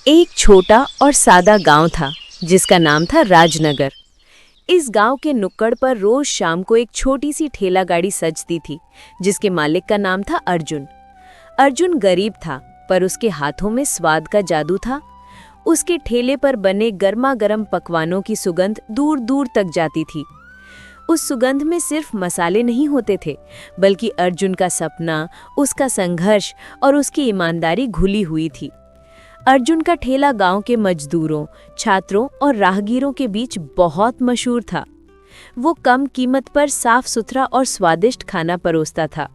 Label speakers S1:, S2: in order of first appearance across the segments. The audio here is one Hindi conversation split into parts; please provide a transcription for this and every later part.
S1: एक छोटा और सादा गांव था जिसका नाम था राजनगर। इस गांव के नुक्कड़ पर रोज शाम को एक छोटी सी ठेला गाड़ी सजती थी जिसके मालिक का नाम था अर्जुन। अर्जुन गरीब था पर उसके हाथों में स्वाद का जादू था। उसके ठेले पर बने गर्मा गर्म पकवानों की सुगंध दूर दूर तक जाती थी। उस सुगंध में सिर्फ मसाले नहीं होते थे बल्कि अर्जुन का सपना, उसका संघर्ष और उसकी ईमानदारी घुली हुई थी। अर्जुन का ठेला गांव के मजदूरों, छात्रों और राहगीरों के बीच बहुत मशहूर था। वो कम कीमत पर साफ सुथरा और स्वादिष्ट खाना परोसता था।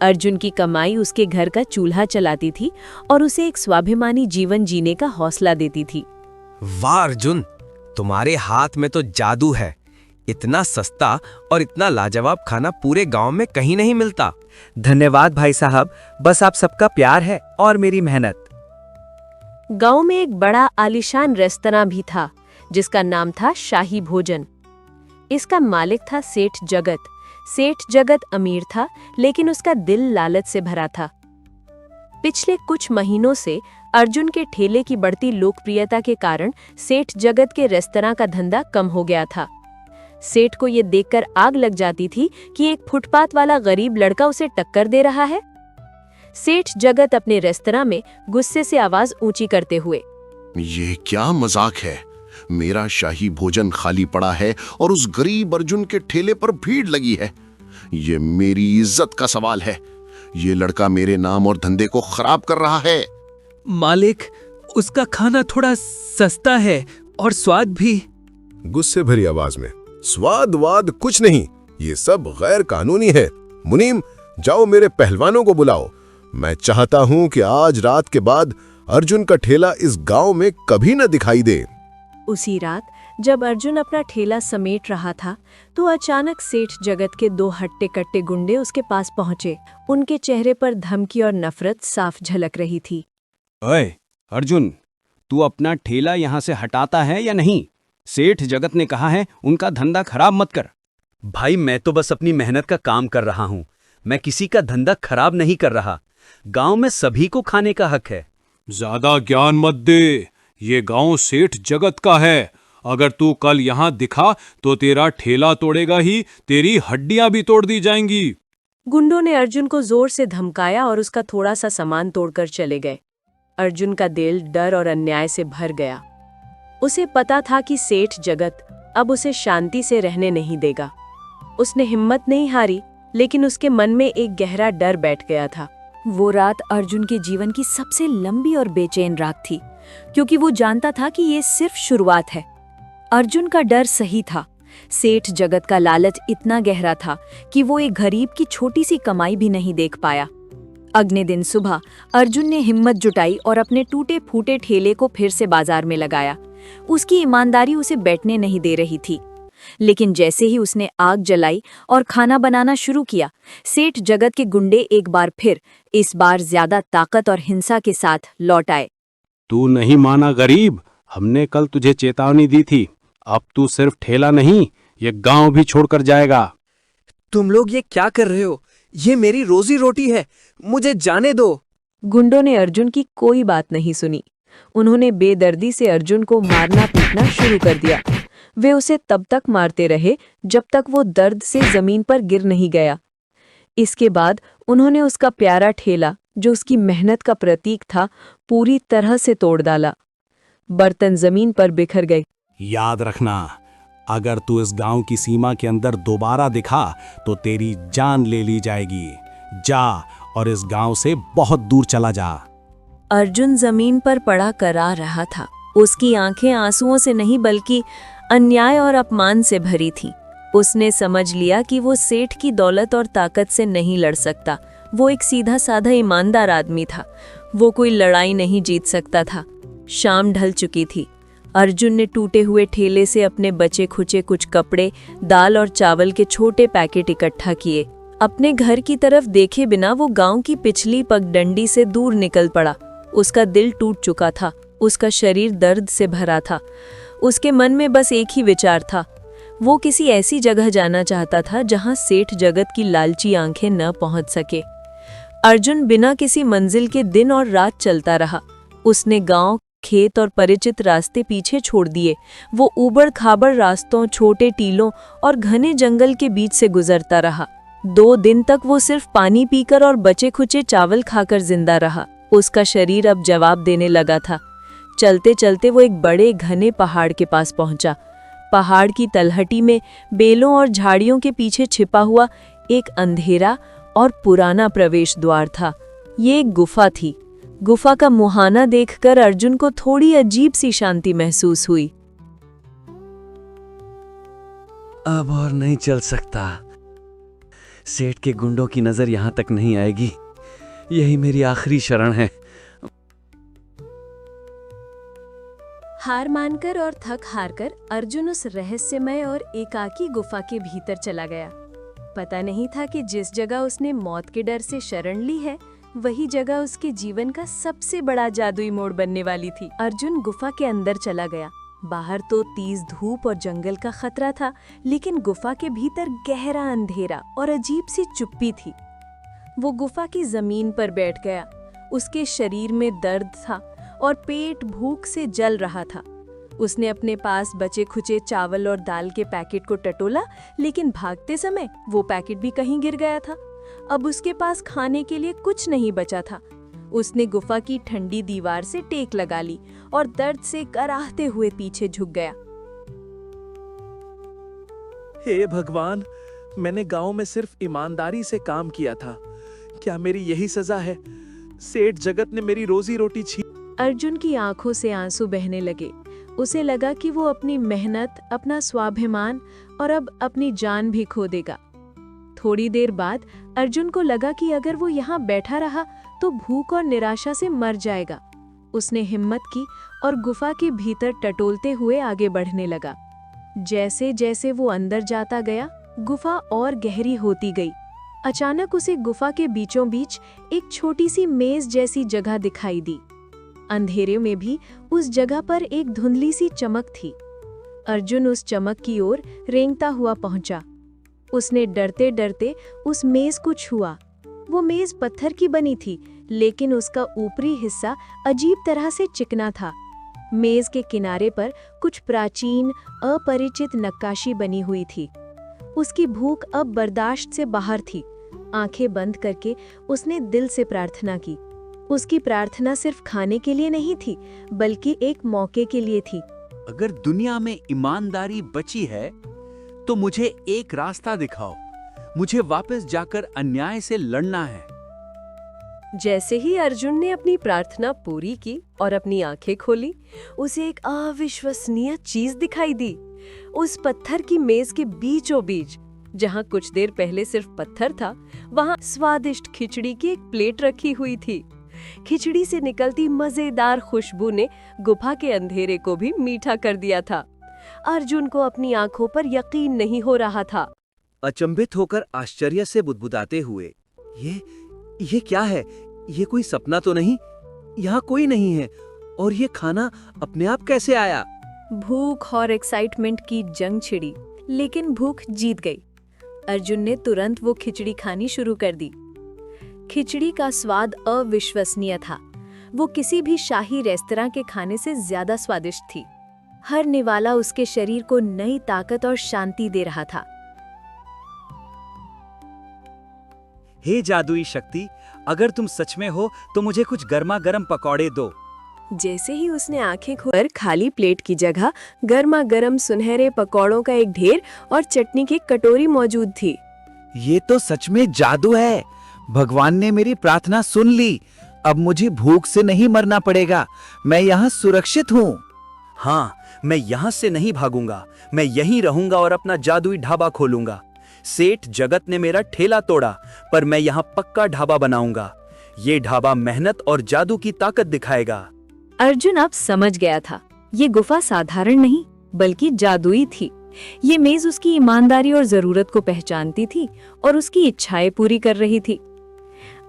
S1: अर्जुन की कमाई उसके घर का चूल्हा चलाती थी और उसे एक स्वाभिमानी जीवन जीने का हौसला देती थी।
S2: वाह अर्जुन, तुम्हारे हाथ में तो जादू है। इतना सस्ता और इतना लाजवाब खाना पूरे गांव में कहीं नहीं मिलता।
S3: धन्यवाद भाई साहब, बस आप सबका प्यार है और मेरी मेहनत।
S1: गांव में एक बड़ा आलीशान रेस्तरां भी था जिसका नाम था शाही भोजन। इसका मालिक था सेठ जगत। सेठ जगत अमीर था लेकिन उसका दिल लालच से भरा था। पिछले कुछ महीनों से अर्जुन के ठेले की बढ़ती लोकप्रियता के कारण सेठ जगत के रेस्तरां का धंधा कम हो गया था। सेठ को ये देखकर आग लग जाती थी कि एक फुटपाथ वाला गरीब लड़का उसे टक्कर दे रहा है। सेठ जगत अपने रेस्तरां में गुस्से से आवाज ऊंची करते हुए,
S4: ये क्या मजाक है? मेरा शाही भोजन खाली पड़ा है और उस गरीब अर्जुन के ठेले पर भीड़ लगी है। ये मेरी इज्जत का सवाल है। ये लड़का मेरे नाम और धंधे को खराब कर रहा है।
S5: मालिक, उसका खाना थोड़ा सस्ता है और स्वाद भी।
S6: गुस्से भरी आवाज में, स्वाद वाद कुछ नहीं, ये सब गैर कानूनी है। मुनीम, जाओ मेरे पहलवानों को बुलाओ। मैं चाहता हूं कि आज रात के बाद अर्जुन का ठेला इस गांव में कभी न दिखाई दे।
S1: उसी रात जब अर्जुन अपना ठेला समेट रहा था तो अचानक सेठ जगत के दो हट्टे कट्टे गुंडे उसके पास पहुंचे। उनके चेहरे पर धमकी और नफरत साफ झलक रही थी।
S7: ओए अर्जुन, तू अपना ठेला यहाँ से हटाता है या नहीं? सेठ जगत ने कहा है उनका धंधा खराब मत कर।
S3: भाई, मैं तो बस अपनी मेहनत का काम कर रहा हूँ। मैं किसी का धंधा खराब नहीं कर रहा। गांव में सभी को खाने का हक है।
S8: ज्यादा ज्ञान मत दे, ये गांव सेठ जगत का है। अगर तू कल यहाँ दिखा तो तेरा ठेला तोड़ेगा ही, तेरी हड्डियां भी तोड़ दी जाएंगी।
S1: गुंडों ने अर्जुन को जोर से धमकाया और उसका थोड़ा सा सामान तोड़कर चले गए। अर्जुन का दिल डर और अन्याय से भर गया। उसे पता था कि सेठ जगत अब उसे शांति से रहने नहीं देगा। उसने हिम्मत नहीं हारी, लेकिन उसके मन में एक गहरा डर बैठ गया था। वो रात अर्जुन के जीवन की सबसे लंबी और बेचैन रात थी, क्योंकि वो जानता था कि ये सिर्फ शुरुआत है। अर्जुन का डर सही था। सेठ जगत का लालच इतना गहरा था कि वो एक गरीब की छोटी सी कमाई भी नहीं देख पाया। अगले दिन सुबह अर्जुन ने हिम्मत जुटाई और अपने टूटे फूटे ठेले को फिर से बाजार में लगाया। उसकी ईमानदारी उसे बैठने नहीं दे रही थी, लेकिन जैसे ही उसने आग जलाई और खाना बनाना शुरू किया, सेठ जगत के गुंडे एक बार फिर, इस बार ज्यादा ताकत और हिंसा के साथ लौट आए।
S7: तू नहीं माना गरीब, हमने कल तुझे चेतावनी दी थी। अब तू सिर्फ ठेला नहीं, ये गांव भी छोड़कर जाएगा।
S3: तुम लोग ये क्या कर रहे हो? ये मेरी रोजी रोटी है, मुझे जाने दो।
S1: गुंडों ने अर्जुन की कोई बात नहीं सुनी। उन्होंने बेदर्दी से अर्जुन को मारना पीटना शुरू कर दिया। वे उसे तब तक मारते रहे जब तक वो दर्द से जमीन पर गिर नहीं गया। इसके बाद उन्होंने उसका प्यारा ठेला, जो उसकी मेहनत का प्रतीक था, पूरी तरह से तोड़ डाला। बर्तन जमीन पर बिखर गए।
S7: याद रखना, अगर तू इस गांव की सीमा के अंदर दोबारा दिखा तो तेरी जान ले ली जाएगी। जा और इस गांव से बहुत दूर चला जा।
S1: अर्जुन जमीन पर पड़ा करा रहा था। उसकी आंखें आंसुओं से नहीं बल्कि अन्याय और अपमान से भरी थीं। उसने समझ लिया कि वो सेठ की दौलत और ताकत से नहीं लड़ सकता। वो एक सीधा साधा ईमानदार आदमी था। वो कोई लड़ाई नहीं जीत सकता था। शाम ढल चुकी थी। अर्जुन ने टूटे हुए ठेले से अपने बचे खुचे कुछ कपड़े, दाल और चावल के छोटे पैकेट इकट्ठा किए। अपने घर की तरफ देखे बिना वो गांव की पिछली पगडंडी से दूर निकल पड़ा। उसका दिल टूट चुका था। उसका शरीर दर्द से भरा था। उसके मन में बस एक ही विचार था। वो किसी ऐसी जगह जाना चाहता था जहां सेठ जगत की लालची आंखें न पहुंच सके। अर्जुन बिना किसी मंजिल के दिन और रात चलता रहा। उसने गांव, खेत और परिचित रास्ते पीछे छोड़ दिए। वो ऊबड़-खाबड़ रास्तों, छोटे टीलों और घने जंगल के बीच से गुजरता रहा। 2 दिन तक वो सिर्फ पानी पीकर और बचे-खुचे चावल खाकर जिंदा रहा। उसका शरीर अब जवाब देने लगा था। चलते चलते वो एक बड़े घने पहाड़ के पास पहुंचा। पहाड़ की तलहटी में बेलों और झाड़ियों के पीछे छिपा हुआ एक अंधेरा और पुराना प्रवेश द्वार था। ये एक गुफा थी। गुफा का मुहाना देखकर अर्जुन को थोड़ी अजीब सी शांति महसूस हुई।
S3: अब और नहीं चल सकता। सेठ के गुंडों की नजर यहां तक नहीं आएगी। यही मेरी आखिरी शरण है।
S1: हार मानकर और थक हारकर अर्जुन उस रहस्यमय और एकाकी गुफा के भीतर चला गया। पता नहीं था कि जिस जगह उसने मौत के डर से शरण ली है, वही जगह उसके जीवन का सबसे बड़ा जादुई मोड़ बनने वाली थी। अर्जुन गुफा के अंदर चला गया। बाहर तो तेज धूप और जंगल का खतरा था, लेकिन गुफा के भीतर गहरा अंधेरा और अजीब सी चुप्पी थी। वो गुफा की जमीन पर बैठ गया। उसके शरीर में दर्द था और पेट भूख से जल रहा था। उसने अपने पास बचे खुचे चावल और दाल के पैकेट को टटोला, लेकिन भागते समय वो पैकेट भी कहीं गिर गया था। अब उसके पास खाने के लिए कुछ नहीं बचा था। उसने गुफा की ठंडी दीवार से टेक लगा ली और दर्द से कराहते हुए पीछे झुक गया।
S5: हे भगवान, मैंने गांव में सिर्फ ईमानदारी से काम किया था। क्या मेरी यही सजा है? सेठ जगत ने मेरी रोजी रोटी छीन।
S1: अर्जुन की आंखों से आंसू बहने लगे। उसे लगा कि वो अपनी मेहनत, अपना स्वाभिमान और अब अपनी जान भी खो देगा। थोड़ी देर बाद अर्जुन को लगा कि अगर वो यहाँ बैठा रहा तो भूख और निराशा से मर जाएगा। उसने हिम्मत की और गुफा के भीतर टटोलते हुए आगे बढ़ने लगा। जैसे जैसे वो अंदर जाता गया, गुफा और गहरी होती गई। अचानक उसे गुफा के बीचों बीच एक छोटी सी मेज जैसी जगह दिखाई दी। अंधेरे में भी उस जगह पर एक धुंधली सी चमक थी। अर्जुन उस चमक की ओर रेंगता हुआ पहुंचा। उसने डरते डरते उस मेज को छुआ। वो मेज पत्थर की बनी थी, लेकिन उसका ऊपरी हिस्सा अजीब तरह से चिकना था। मेज के किनारे पर कुछ प्राचीन, अपरिचित नक्काशी बनी हुई थी। उसकी भूख अब बर्दाश्त से बाहर थी। आंखें बंद करके उसने दिल से प्रार्थना की। उसकी प्रार्थना सिर्फ खाने के लिए नहीं थी, बल्कि एक मौके के लिए थी।
S3: अगर दुनिया में ईमानदारी बची है तो मुझे एक रास्ता दिखाओ। मुझे वापस जाकर अन्याय से लड़ना है।
S1: जैसे ही अर्जुन ने अपनी प्रार्थना पूरी की और अपनी आंखें खोली, उसे एक अविश्वसनीय चीज दिखाई दी। उस पत्थर की मेज के बीचों बीच, जहां कुछ देर पहले सिर्फ पत्थर था, वहां स्वादिष्ट खिचड़ी की एक प्लेट रखी हुई थी। खिचड़ी से निकलती मजेदार खुशबू ने गुफा के अंधेरे को भी मीठा कर दिया था। अर्जुन को अपनी आंखों पर यकीन नहीं हो रहा था।
S3: अचंभित होकर आश्चर्य से बुदबुदाते हुए, ये क्या है? ये कोई सपना तो नहीं? यहाँ कोई नहीं है और ये खाना अपने आप कैसे आया?
S1: भूख और एक्साइटमेंट की जंग छिड़ी, लेकिन भूख जीत गई। अर्जुन ने तुरंत वो खिचड़ी खानी शुरू कर दी। खिचड़ी का स्वाद अविश्वसनीय था। वो किसी भी शाही रेस्तरां के खाने से ज्यादा स्वादिष्ट थी। हर निवाला उसके शरीर को नई ताकत और शांति दे रहा था।
S3: हे जादुई शक्ति, अगर तुम सच में हो तो मुझे कुछ गर्मा गर्म पकौड़े दो।
S1: जैसे ही उसने आंखें खोल, खाली प्लेट की जगह गर्मा गर्म सुनहरे पकौड़ों का एक ढेर और चटनी की कटोरी मौजूद थी।
S3: ये तो सच में जादू है। भगवान ने मेरी प्रार्थना सुन ली। अब मुझे भूख से नहीं मरना पड़ेगा। मैं यहाँ सुरक्षित हूँ। हाँ, मैं यहाँ से नहीं भागूंगा। मैं यहीं रहूंगा और अपना जादुई ढाबा खोलूंगा। सेठ जगत ने मेरा ठेला तोड़ा, पर मैं यहाँ पक्का ढाबा बनाऊंगा। ये ढाबा मेहनत और जादू की ताकत दिखाएगा।
S1: अर्जुन अब समझ गया था, ये गुफा साधारण नहीं बल्कि जादुई थी। ये मेज उसकी ईमानदारी और जरूरत को पहचानती थी और उसकी इच्छाएं पूरी कर रही थी।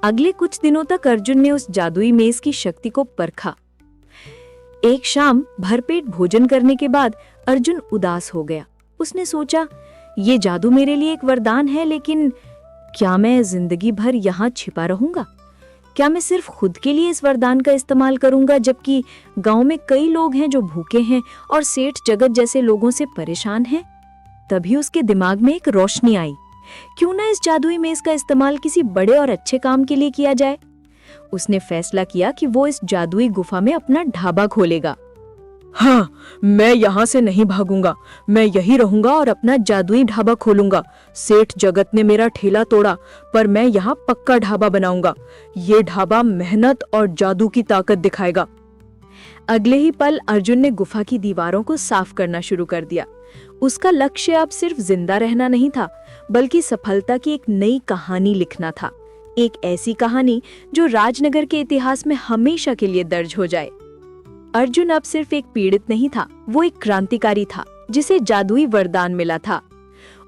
S1: अगले कुछ दिनों तक अर्जुन ने उस जादुई मेज की शक्ति को परखा। एक शाम भरपेट भोजन करने के बाद अर्जुन उदास हो गया। उसने सोचा, ये जादू मेरे लिए एक वरदान है, लेकिन क्या मैं जिंदगी भर यहाँ छिपा रहूंगा?
S9: क्या मैं सिर्फ खुद के लिए इस वरदान का इस्तेमाल करूंगा, जबकि गांव में कई लोग हैं जो भूखे हैं और सेठ जगत जैसे लोगों से परेशान हैं? तभी उसके दिमाग में एक रोशनी आई। क्यों ना इस जादुई मेज का इस्तेमाल किसी बड़े और अच्छे काम के लिए किया जाए। उसने फैसला किया कि वो इस जादुई गुफा में अपना ढाबा खोलेगा।
S1: हाँ, मैं यहाँ से नहीं भागूंगा। मैं यही रहूंगा और अपना जादुई ढाबा खोलूंगा। सेठ जगत ने मेरा ठेला तोड़ा, पर मैं यहाँ पक्का ढाबा बनाऊंगा। ये ढाबा मेहनत और जादू की ताकत दिखाएगा।
S9: अगले ही पल अर्जुन ने गुफा की दीवारों को साफ करना शुरू कर दिया। उसका लक्ष्य अब सिर्फ जिंदा रहना नहीं था, बल्कि सफलता की एक नई कहानी लिखना था। एक ऐसी कहानी जो राजनगर के इतिहास में हमेशा के लिए दर्ज हो जाए। अर्जुन अब सिर्फ एक पीड़ित नहीं था, वो एक क्रांतिकारी था जिसे जादुई वरदान मिला था।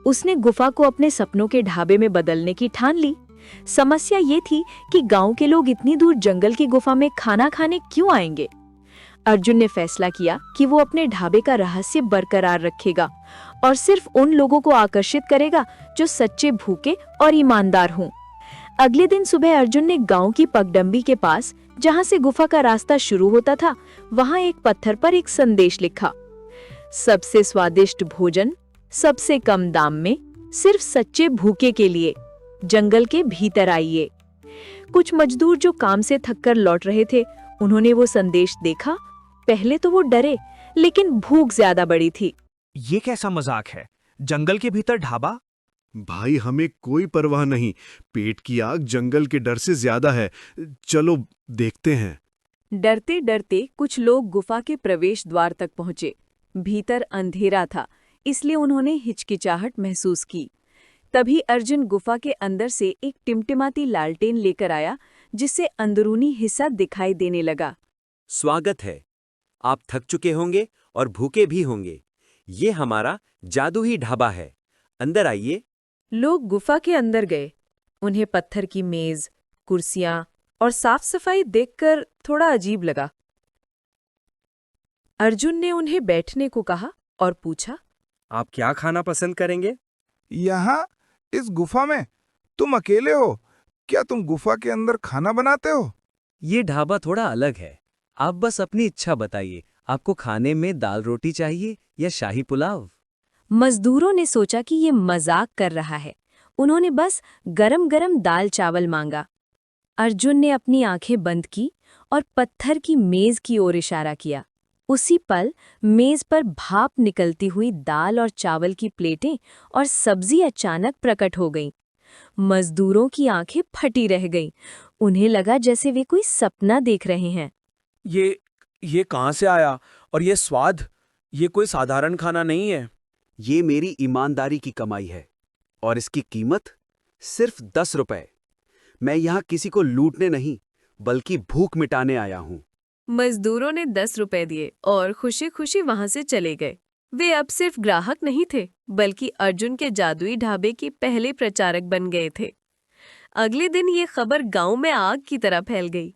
S9: उसने गुफा को अपने सपनों के ढाबे में बदलने की ठान ली। समस्या ये थी कि गांव के लोग इतनी दूर जंगल की गुफा में खाना खाने क्यों आएंगे। अर्जुन ने फैसला किया कि वो अपने ढाबे का रहस्य बरकरार रखेगा और सिर्फ उन लोगों को आकर्षित करेगा जो सच्चे भूखे और ईमानदार हों। अगले दिन सुबह अर्जुन ने गांव की पगडंडी के पास, जहां से गुफा का रास्ता शुरू होता था, वहां एक पत्थर पर एक संदेश लिखा। सबसे स्वादिष्ट भोजन सबसे कम दाम में, सिर्फ सच्चे भूखे के लिए, जंगल के भीतर आइए। कुछ मजदूर जो काम से थककर लौट रहे थे, उन्होंने वो संदेश देखा। पहले तो वो डरे, लेकिन भूख ज्यादा बड़ी थी।
S3: ये कैसा मजाक है? जंगल के भीतर ढाबा?
S10: भाई, हमें कोई परवाह नहीं। पेट की आग जंगल के डर से ज्यादा है। चलो देखते हैं।
S1: डरते डरते कुछ लोग गुफा के प्रवेश द्वार तक पहुंचे। भीतर अंधेरा था, इसलिए उन्होंने हिचकिचाहट महसूस की। तभी अर्जुन गुफा के अंदर से एक टिमटिमाती लालटेन लेकर आया, जिससे अंदरूनी हिस्सा दिखाई देने लगा।
S11: स्वागत है। आप थक चुके होंगे और भूखे भी होंगे। ये हमारा जादुई ढाबा है। अंदर आइए।
S1: लोग गुफा के अंदर गए। उन्हें पत्थर की मेज, कुर्सियां और साफ सफाई देखकर थोड़ा अजीब लगा। अर्जुन ने उन्हें बैठने को कहा और पूछा,
S11: आप क्या खाना पसंद करेंगे?
S12: यहाँ इस गुफा में तुम अकेले हो? क्या तुम गुफा के अंदर खाना बनाते हो?
S11: ये ढाबा थोड़ा अलग है। आप बस अपनी इच्छा बताइए। आपको खाने में दाल रोटी चाहिए या शाही पुलाव?
S9: मजदूरों ने सोचा कि ये मजाक कर रहा है। उन्होंने बस गरम गरम दाल चावल मांगा। अर्जुन ने अपनी आंखें बंद की और पत्थर की मेज की ओर इशारा किया। उसी पल मेज पर भाप निकलती हुई दाल और चावल की प्लेटें और सब्जी अचानक प्रकट हो गईं। मजदूरों की आंखें फटी रह गईं। उन्हें लगा जैसे वे कोई सपना देख रहे हैं।
S3: ये कहाँ से आया? और ये स्वाद? ये कोई साधारण खाना नहीं है।
S11: ये मेरी ईमानदारी की कमाई है और इसकी कीमत सिर्फ 10 रुपए। मैं यहाँ किसी को लूटने नहीं, बल्कि भूख मिटाने आया हूँ।
S1: मजदूरों ने 10 रुपए दिए और खुशी खुशी वहां से चले गए। वे अब सिर्फ ग्राहक नहीं थे, बल्कि अर्जुन के जादुई ढाबे के पहले प्रचारक बन गए थे। अगले दिन ये खबर गांव में आग की तरह फैल गई।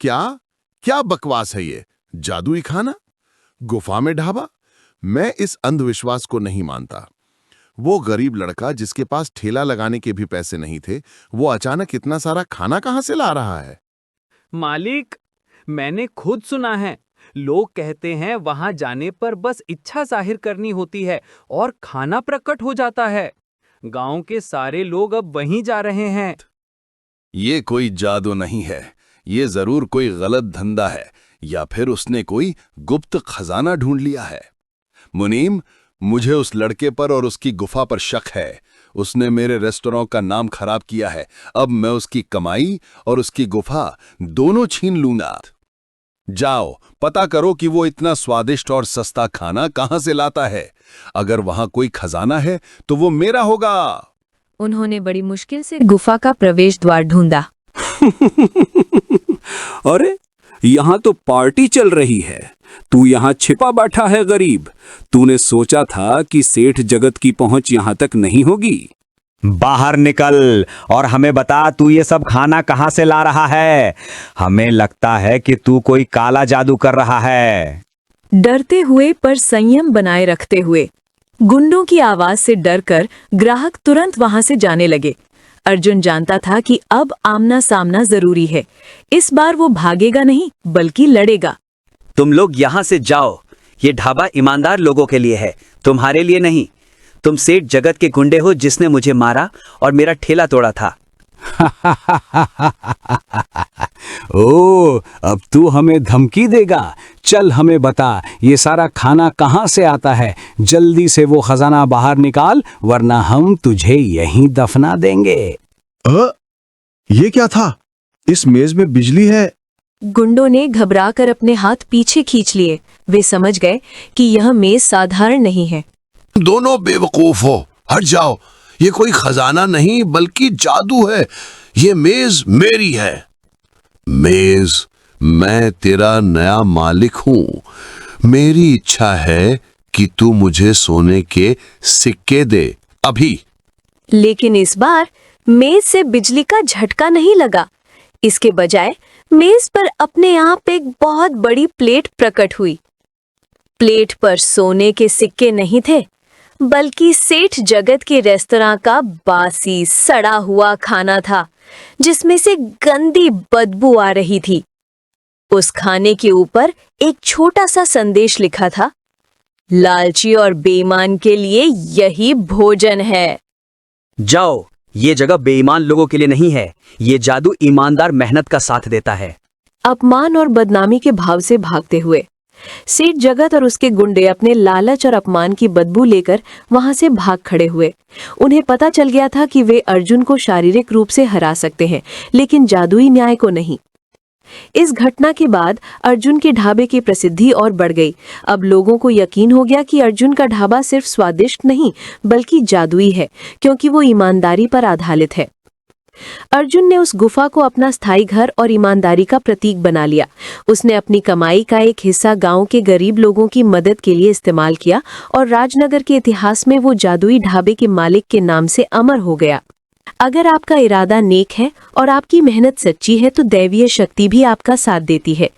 S4: क्या क्या बकवास है ये? जादुई खाना, गुफा में ढाबा? मैं इस अंधविश्वास को नहीं मानता। वो गरीब लड़का जिसके पास ठेला लगाने के भी पैसे नहीं थे, वो अचानक इतना सारा खाना कहां से ला रहा है?
S13: मालिक, मैंने खुद सुना है। लोग कहते हैं वहां जाने पर बस इच्छा जाहिर करनी होती है और खाना प्रकट हो जाता है। गांव के सारे लोग अब वहीं जा रहे हैं।
S14: ये कोई जादू नहीं है। ये जरूर कोई गलत धंधा है, या फिर उसने कोई गुप्त खजाना ढूंढ लिया है। मुनीम, मुझे उस लड़के पर और उसकी गुफा पर शक है। उसने मेरे रेस्टोरेंट का नाम खराब किया है। अब मैं उसकी कमाई और उसकी गुफा दोनों छीन लूंगा। जाओ, पता करो कि वो इतना स्वादिष्ट और सस्ता खाना कहां से लाता है। अगर वहां कोई खजाना है तो वो मेरा होगा।
S9: उन्होंने बड़ी मुश्किल से गुफा का प्रवेश द्वार ढूंढा।
S7: अरे, यहाँ तो पार्टी चल रही है। तू यहाँ छिपा बैठा है गरीब। तूने सोचा था कि सेठ जगत की पहुंच यहाँ तक नहीं होगी।
S3: बाहर निकल और हमें बता, तू ये सब खाना कहाँ से ला रहा है? हमें लगता है कि तू कोई काला जादू कर रहा है।
S1: डरते हुए पर संयम बनाए रखते हुए गुंडों की आवाज से डरकर ग्राहक तुरंत वहां से जाने लगे। अर्जुन जानता था कि अब आमना सामना जरूरी है। इस बार वो भागेगा नहीं बल्कि लड़ेगा।
S11: तुम लोग यहाँ से जाओ। ये ढाबा ईमानदार लोगों के लिए है, तुम्हारे लिए नहीं। तुम सेठ जगत के गुंडे हो जिसने मुझे मारा और मेरा ठेला तोड़ा था।
S7: ओ, अब तू हमें धमकी देगा? चल हमें बता, ये सारा खाना कहाँ से आता है? जल्दी से वो खजाना बाहर निकाल, वरना हम तुझे यहीं दफना देंगे।
S10: ये क्या था? इस मेज में बिजली है।
S1: गुंडों ने घबराकर अपने हाथ पीछे खींच लिए। वे समझ गए कि यह मेज साधारण नहीं है।
S4: दोनों बेवकूफ हो, हट जाओ। ये कोई खजाना नहीं बल्कि जादू है। ये मेज मेरी है। मेज, मैं तेरा नया मालिक हूँ। मेरी इच्छा है कि तू मुझे सोने के सिक्के दे अभी।
S1: लेकिन इस बार मेज से बिजली का झटका नहीं लगा। इसके बजाय मेज पर अपने आप एक बहुत बड़ी प्लेट प्रकट हुई। प्लेट पर सोने के सिक्के नहीं थे, बल्कि सेठ जगत के रेस्तरां का बासी सड़ा हुआ खाना था, जिसमें से गंदी बदबू आ रही थी। उस खाने के ऊपर एक छोटा सा संदेश लिखा था, लालची और बेईमान के लिए यही भोजन है।
S11: जाओ, ये जगह बेईमान लोगों के लिए नहीं है। ये जादू ईमानदार मेहनत का साथ देता है।
S1: अपमान और बदनामी के भाव से भागते हुए सेठ जगत और उसके गुंडे अपने लालच और अपमान की बदबू लेकर वहां से भाग खड़े हुए। उन्हें पता चल गया था कि वे अर्जुन को शारीरिक रूप से हरा सकते हैं, लेकिन जादुई न्याय को नहीं। इस घटना के बाद अर्जुन के ढाबे की प्रसिद्धि और बढ़ गई। अब लोगों को यकीन हो गया कि अर्जुन का ढाबा सिर्फ स्वादिष्ट नहीं बल्कि जादुई है, क्योंकि वो ईमानदारी पर आधारित है। अर्जुन ने उस गुफा को अपना स्थायी घर और ईमानदारी का प्रतीक बना लिया। उसने अपनी कमाई का एक हिस्सा गांव के गरीब लोगों की मदद के लिए इस्तेमाल किया और राजनगर के इतिहास में वो जादुई ढाबे के मालिक के नाम से अमर हो गया। अगर आपका इरादा नेक है और आपकी मेहनत सच्ची है तो दैवीय शक्ति भी आपका साथ देती है।